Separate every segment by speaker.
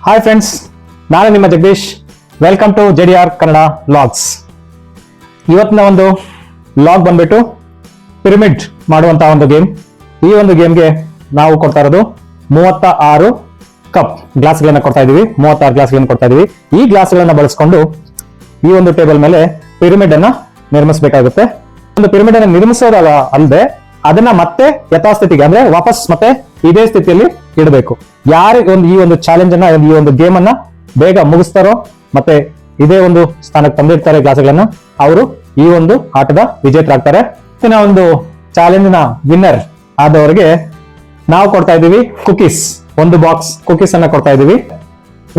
Speaker 1: Hi friends, ನಾನು ನಿಮ್ಮ Jagadish. Welcome to JDR Kannada vlogs. ಇವತ್ತಿನ ಒಂದು ವ್ಲಾಗ್ ಬಂದ್ಬಿಟ್ಟು ಪಿರಮಿಡ್ ಮಾಡುವಂತಹ ಒಂದು ಗೇಮ್. ಈ ಒಂದು ಗೇಮ್ಗೆ ನಾವು ಕೊಡ್ತಾ ಇರೋದು 36 ಕಪ್ ಗ್ಲಾಸ್ಗಳನ್ನ ಕೊಡ್ತಾ ಇದೀವಿ. 36 ಗ್ಲಾಸ್ಗಳನ್ನ ಕೊಡ್ತಾ ಇದೀವಿ. ಈ ಗ್ಲಾಸ್ಗಳನ್ನ ಬಳಸ್ಕೊಂಡು ಈ ಒಂದು ಟೇಬಲ್ ಮೇಲೆ ಪಿರಮಿಡ್ ಅನ್ನ ನಿರ್ಮಿಸಬೇಕಾಗುತ್ತೆ. ಒಂದು ಪಿರಮಿಡ್ ಅನ್ನ ನಿರ್ಮಿಸೋದಾಗ ಅಲ್ಲದೆ ಅದನ್ನ ಮತ್ತೆ ಯಥಾಸ್ಥಿತಿಗೆ ಅಂದ್ರೆ ವಾಪಸ್ ಮತ್ತೆ ಇದೇ ಸ್ಥಿತಿಯಲ್ಲಿ ಇಡಬೇಕು. ಯಾರಿಗೆ ಈ ಒಂದು ಚಾಲೆಂಜ್ ಅನ್ನ, ಈ ಒಂದು ಗೇಮ್ ಅನ್ನ ಬೇಗ ಮುಗಿಸ್ತಾರೋ ಮತ್ತೆ ಇದೇ ಒಂದು ಸ್ಥಾನಕ್ಕೆ ತಂದಿರ್ತಾರೆ ಗ್ಲಾಸ್ಗಳನ್ನ, ಅವರು ಈ ಒಂದು ಆಟದ ವಿಜೇತರಾಗ್ತಾರೆ. ಇವತ್ತಿನ ಒಂದು ಚಾಲೆಂಜ್ ನ ವಿನ್ನರ್ ಆದವರಿಗೆ ನಾವು ಕೊಡ್ತಾ ಇದೀವಿ ಕುಕೀಸ್. ಒಂದು ಬಾಕ್ಸ್ ಕುಕೀಸ್ ಅನ್ನ ಕೊಡ್ತಾ ಇದೀವಿ.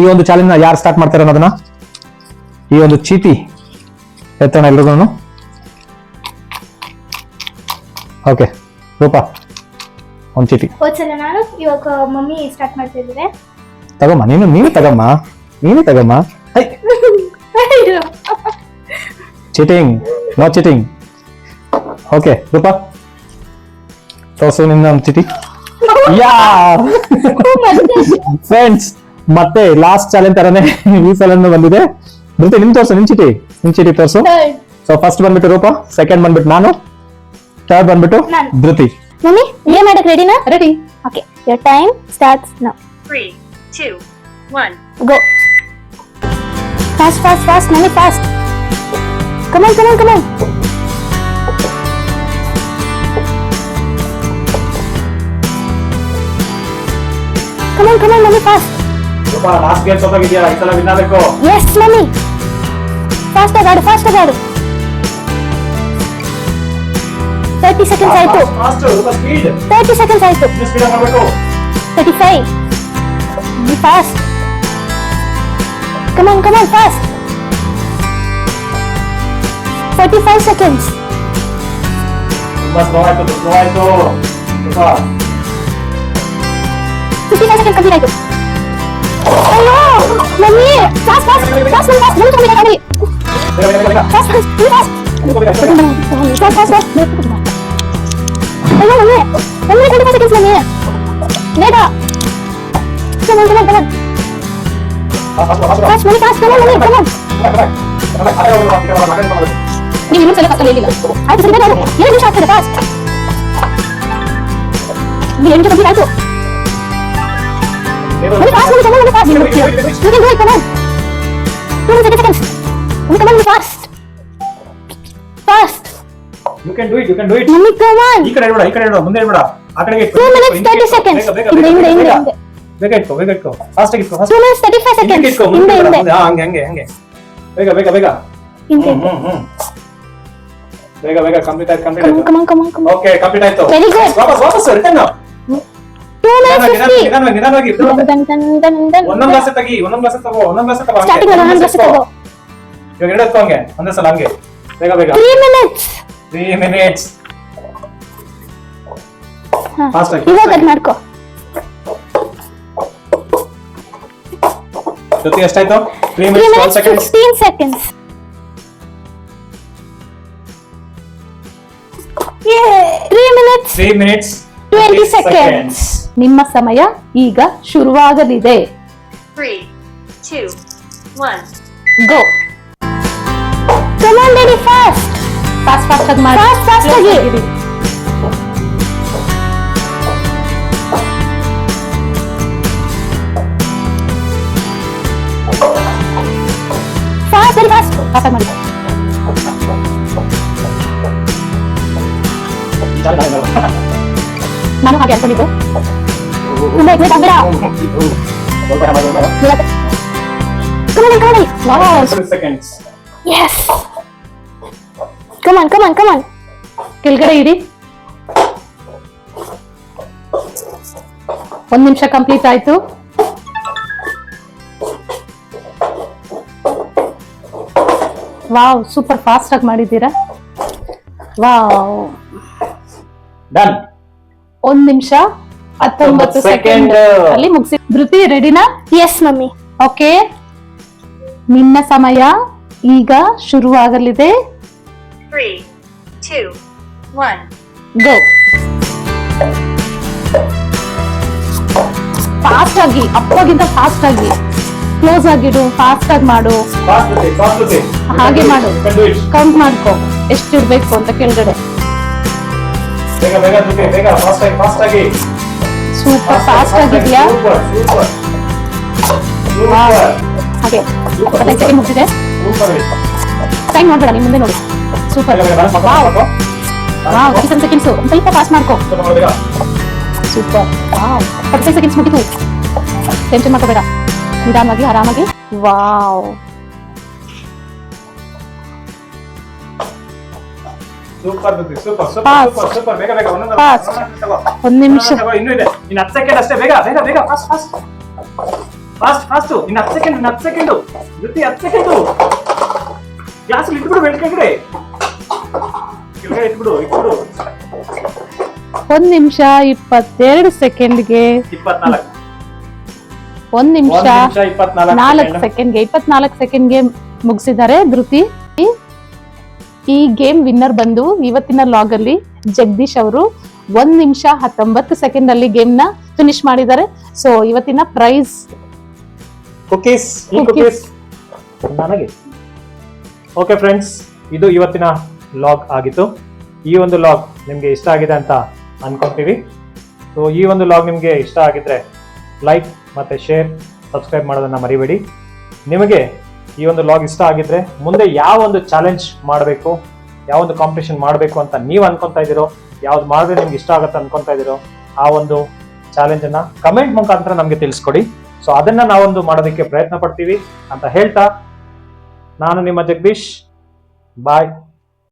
Speaker 1: ಈ ಒಂದು ಚಾಲೆಂಜ್ ನ ಯಾರು ಸ್ಟಾರ್ಟ್ ಮಾಡ್ತಾರೆ ಅನ್ನೋದನ್ನ ಈ ಒಂದು ಚೀಟಿ ಎತ್ತೋಣ ಎಲ್ರಿಗೂ. ಓಕೆ ರೂಪಾ, ಒಂದು ಚೀಟಿ
Speaker 2: ನಾನು ಇವಾಗ ಮಮ್ಮಿ ಸ್ಟಾರ್ಟ್ ಮಾಡ್ತಿದ್ದಾರೆ.
Speaker 1: ತಗಮ್ಮ, ನೀನು ತಗಮ್ಮ. Cheating, no cheating. Okay Rupa, ತೋರ್ಸು ನಿನ್ನ ಒಂದು ಚೀಟಿ. ಯಾ ಫ್ರೆಂಡ್ಸ್, ಮತ್ತೆ ಲಾಸ್ಟ್ ಚಾಲೆಂಜ್ ತರನೇ ಈ ಸಲ ಬಂದಿದೆ. ಧೃತಿ, ನಿಮ್ ತೋರ್ಸು, ನಿನ್ ಚೀಟಿ ತೋರ್ಸು. ಸೊ ಫಸ್ಟ್ ಬಂದ್ಬಿಟ್ಟು ರೂಪಾ, ಸೆಕೆಂಡ್ ಬಂದ್ಬಿಟ್ಟು ನಾನು, ಥರ್ಡ್ ಬಂದ್ಬಿಟ್ಟು ಧೃತಿ.
Speaker 2: ಮಮ್ಮಿ ಏನ್ ಮಾಡಕ್ ರೆಡಿನಾ? Ready. Okay, your time starts now.
Speaker 3: 3, 2, 1.
Speaker 2: Go. Fast, mummy, fast. Come on. Come on, mummy, fast.
Speaker 1: Rupa, last game ಸೋತಾಗಿದ್ಯಾ, ಈ ಸಲ ವಿನ್ ಆಗಬೇಕು.
Speaker 2: Yes, mummy. Fast ಆಗಾಡು. 30 seconds ಆಯ್ತು.
Speaker 1: Fast Rupa, speed.
Speaker 2: 30 seconds ಆಯ್ತು.
Speaker 1: ಸ್ಪೀಡ್ ಮಾಡಬೇಕು.
Speaker 2: 35. Be fast. Come on, fast. 45 seconds.
Speaker 1: ತುಂಬಾ slow ಆಯ್ತು. ರೂಪಾ,
Speaker 2: 55 seconds complete ಆಯ್ತು. ಅಯ್ಯೋ ಮಮ್ಮಿ, fast. ಮುಂದೆ ಆಗಲಿ. Fast. ಅಯ್ಯೋ ಮಮ್ಮಿ, 25 seconds ಮಮ್ಮಿ. ಬೇಗ. Come on. Fast, mummy, fast. Come on. ನೀವು ಇನ್ನೂ ಸಲ ಫಾಸ್ಟ್ ಹೇಳಿಲ್ಲ. ಆಯ್ತು ಸರಿ, ಬೇಗ 7 ನಿಮಿಷ ಆಗ್ತದೆ. ಫಾಸ್ಟ್. ನೀವು 7 ನಿಮಿಷ ಕಂಪ್ಲೀಟ್ ಆಯ್ತು. Mummy fast, mummy fast. You can do it, come on. 2 seconds. Mummy, come on, fast.
Speaker 1: you can do it.
Speaker 2: Mummy, come on.
Speaker 1: ಈ ಕಡೆ ಇಡು, ಮುಂದೆ ಇಡಬೇಡ. ಆ ಕಡೆಗೆ ಇಟ್ಟು.
Speaker 2: 2 minutes 30 seconds. ಹಿಂದೆ.
Speaker 1: ಬೇಗ ಇಟ್ಕೋ. ಫಾಸ್ಟ್ ಆಗಿ ಇಟ್ಕೋ.
Speaker 2: 2 minutes 35 seconds. ಹಿಂದೆ.
Speaker 1: ಹಂಗೆ. ಬೇಗ.
Speaker 2: ಹಿಂದೆ.
Speaker 1: ಬೇಗ ಕಂಪ್ಲೀಟ್ ಆಯ್ತು.
Speaker 2: Come on.
Speaker 1: ಓಕೆ, ಕಂಪ್ಲೀಟ್ ಆಯ್ತು.
Speaker 2: Very good.
Speaker 1: ವಾಪಸ್ ರಿಟರ್ನ್.
Speaker 2: 2 minutes 50.
Speaker 1: ನಿಧಾನವಾಗಿ.
Speaker 2: Dun.
Speaker 1: ಒಂದೊಂದು ಗ್ಲಾಸ್ ತಗೋ.
Speaker 2: Starting ಅಲ್ಲಿ ಒಂದೊಂದು ಗ್ಲಾಸ್ ತಗೋ.
Speaker 1: ಇವಾಗ ಎರಡಕ್ಕೂ ಹಂಗೆ ಒಂದೇ ಸಲ ಹಂಗೆ. ಬೇಗ
Speaker 2: 3 minutes.
Speaker 1: 3 minutes. ಫಾಸ್ಟ್ ಆಗಿ.
Speaker 2: ಇವಾಗ ಅದ್ ಮಾಡ್ಕೋ.
Speaker 1: ಜೊತೆ ಎಷ್ಟಾಯ್ತು? 3
Speaker 2: 3
Speaker 1: minutes
Speaker 2: minutes
Speaker 1: 12 seconds.
Speaker 2: 15 seconds. Yeah. 3 minutes 20 seconds.
Speaker 4: ನಿಮ್ಮ ಸಮಯ ಈಗ ಶುರುವಾಗಲಿದೆ.
Speaker 3: 3, 2, 1.
Speaker 4: ಗೋ.
Speaker 2: Come on, baby, fast.
Speaker 4: Fast ಆಗಿ ಮಾಡಿ.
Speaker 2: Fast ಆಗಿ. Fast, very fast.
Speaker 4: ಫಾಸ್ಟ್ ಆಗಿ ಮಾಡಿ. ನಾನು ಹಾಗೆ ಅನ್ಕೊಂಡಿದ್ದು.
Speaker 2: Wait, ಬೇಡ. Come on.
Speaker 4: Wow.
Speaker 1: 7 seconds.
Speaker 2: Yes. Come on.
Speaker 4: ಕೆಳಗಡೆ ಇಡಿ. 1 ನಿಮಿಷ ಕಂಪ್ಲೀಟ್ ಆಯ್ತು. ವಾವ್, ಸೂಪರ್ ಫಾಸ್ಟ್ ಆಗಿ ಮಾಡಿದ್ದೀರಾ. ವಾವ್.
Speaker 1: ಡನ್.
Speaker 4: 1 ನಿಮಿಷ 19 ಸೆಕೆಂಡ್ ಅಲ್ಲಿ ಮುಗಿಸಿ. ಧೃತಿ, ರೆಡಿನಾ?
Speaker 2: Yes, mummy.
Speaker 4: ಓಕೆ, ನಿನ್ನ ಸಮಯ ಈಗ ಶುರುವಾಗಲಿದೆ.
Speaker 3: 3, 2, 1.
Speaker 4: ಗೋ. ಫಾಸ್ಟ್ ಆಗಿ, ಅಪ್ಪಗಿಂತ ಫಾಸ್ಟ್ ಆಗಿ. ಕ್ಲೋಸ್ ಆಗಿಡು, ಫಾಸ್ಟ್ ಆಗಿ ಮಾಡು, ಹಾಗೆ ಮಾಡು. ಕೌಂಟ್ ಮಾಡ್ಕೊ ಎಷ್ಟು ಇಡ್ಬೇಕು ಅಂತ ಕೆಳಗಡೆ. ಸೂಪರ್ ಫಾಸ್ಟ್ ಆಗಿದ್ಯಾ? ಹಾಗೆ 25 ಸೆಕೆಂಡ್ ಮುಗಿದಿದೆ. ಟೈಮ್ ನೋಡ್ಬೇಡ, ನಿಮ್ ಮುಂದೆ ನೋಡಿ. ಸೂಪರ್. Wow 37 seconds. ಸ್ವಲ್ಪ ಫಾಸ್ಟ್ ಮಾಡ್ಕೊ. ಸೂಪರ್. ವಾವ್ 35 ಸೆಕೆಂಡ್ಸ್ ಮುಗಿತು. ಟೆನ್ಷನ್ ಮಾಡ್ಕೋಬೇಡ, ನಿಧಾನವಾಗಿ ಆರಾಮಾಗಿ. ವಾವ್ ಒಂದ್ ನಿಮಿಷ.
Speaker 1: ಇನ್ನೂ ಇದೆ, ಇನ್ನು 10 ಸೆಕೆಂಡ್ ಅಷ್ಟೇ. ಬೇಗ ಬೇಗ ಬೇಗ, ಫಾಸ್ಟ್ ಫಾಸ್ಟ್ ಫಾಸ್ಟ್ ಫಾಸ್ಟ್. ಇನ್ನು 10 ಸೆಕೆಂಡ್, 10 ಸೆಕೆಂಡ್. ಜೊತೆ 10 ಸೆಕೆಂಡ್. ಗ್ಲಾಸ್ ಇಟ್ಬಿಡು, ಕೆಳಗಡೆ ಇಟ್ಬಿಡು.
Speaker 4: 1 ನಿಮಿಷ 22 ಸೆಕೆಂಡ್ಗೆ
Speaker 1: 24.
Speaker 4: 1 ನಿಮಿಷ 4
Speaker 1: 24
Speaker 4: ಸೆಕೆಂಡ್ಗೆ 24 ಸೆಕೆಂಡ್ಗೆ ಮುಗಿಸಿದ್ದಾರೆ ಧೃತಿ. ಈ ಗೇಮ್ ವಿನ್ನರ್ ಬಂದು ಇವತ್ತಿನ ಲಾಗ್ ಅಲ್ಲಿ ಜಗದೀಶ್ ಅವರು 1 ನಿಮಿಷ 19 ಸೆಕೆಂಡ್ ಅಲ್ಲಿ ಗೇಮ್ ನ ಫಿನಿಶ್ ಮಾಡಿದ್ದಾರೆ. ಸೊ ಇವತ್ತಿನ ಪ್ರೈಸ್
Speaker 1: ಕುಕೀಸ್ ನನಗೆ. ಓಕೆ ಫ್ರೆಂಡ್ಸ್, ಇದು ಇವತ್ತಿನ ಲಾಗ್ ಆಗಿತ್ತು. ಈ ಒಂದು ಲಾಗ್ ನಿಮ್ಗೆ ಇಷ್ಟ ಆಗಿದೆ ಅಂತ ಅನ್ಕೊಂತೀವಿ. ಸೊ ಈ ಒಂದು ಲಾಗ್ ನಿಮ್ಗೆ ಇಷ್ಟ ಆಗಿದ್ರೆ ಲೈಕ್ ಮತ್ತೆ ಶೇರ್, ಸಬ್ಸ್ಕ್ರೈಬ್ ಮಾಡೋದನ್ನ ಮರಿಬೇಡಿ. ನಿಮಗೆ ಈ ಒಂದು ಲಾಗ್ ಇಷ್ಟ ಆಗಿದ್ರೆ ಮುಂದೆ ಯಾವ ಒಂದು ಚಾಲೆಂಜ್ ಮಾಡಬೇಕು, ಯಾವ ಒಂದು ಕಾಂಪಿಟೇಷನ್ ಮಾಡಬೇಕು ಅಂತ ನೀವು ಅನ್ಕೊಂತಾ ಇದ್ದೀರೋ, ಯಾವ್ದು ಮಾಡಿದ್ರೆ ನಿಮ್ಗೆ ಇಷ್ಟ ಆಗುತ್ತೆ ಅನ್ಕೊಂತಾ ಇದ್ದೀರೋ, ಆ ಒಂದು ಚಾಲೆಂಜ್ ಅನ್ನ ಕಮೆಂಟ್ ಮುಖಾಂತರ ನಮ್ಗೆ ತಿಳಿಸ್ಕೊಡಿ. ಸೊ ಅದನ್ನ ನಾವೊಂದು ಮಾಡೋದಕ್ಕೆ ಪ್ರಯತ್ನ ಪಡ್ತೀವಿ ಅಂತ ಹೇಳ್ತಾ, ನಾನು ನಿಮ್ಮ ಜಗದೀಶ್. ಬಾಯ್.